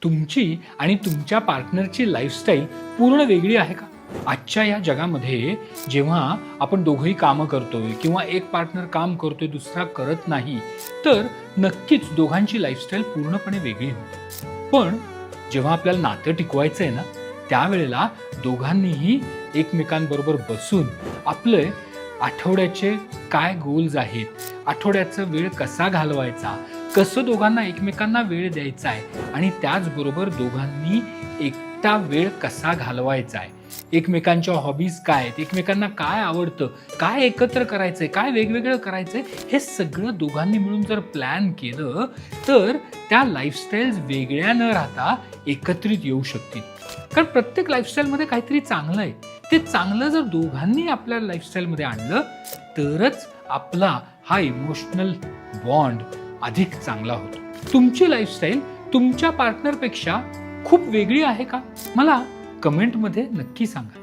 तुमची आणि तुमच्या पार्टनरची लाईफस्टाईल पूर्ण वेगळी आहे का? आजच्या या जगामध्ये जेव्हा आपण दोघंही कामं करतोय किंवा एक पार्टनर काम करतोय दुसरा करत नाही, तर नक्कीच दोघांची लाईफस्टाईल पूर्णपणे वेगळी होते. पण जेव्हा आपल्याला नातं टिकवायचं आहे ना, त्यावेळेला दोघांनीही एकमेकांबरोबर बसून आपले आठवड्याचे काय गोल्स आहेत, आठवड्याचा वेळ कसा घालवायचा, कसं दोघांना एकमेकांना वेळ द्यायचा आहे आणि त्याचबरोबर दोघांनी एकटा वेळ कसा घालवायचा आहे, एकमेकांच्या हॉबीज काय आहेत, एकमेकांना काय आवडतं, काय एकत्र करायचंय, काय वेगवेगळं करायचंय, हे सगळं दोघांनी मिळून जर प्लॅन केलं तर त्या लाईफस्टाईल्स वेगळ्या न राहता एकत्रित येऊ शकतील. कारण प्रत्येक लाईफस्टाईलमध्ये काहीतरी चांगलं आहे. ते चांगलं जर दोघांनी आपल्या लाईफस्टाईलमध्ये आणलं तरच आपला हा इमोशनल बॉन्ड अधिक चांगला होतो. तुमची लाईफस्टाईल तुमच्या पार्टनरपेक्षा खूप वेगळी आहे का? मला कमेंटमध्ये नक्की सांगा.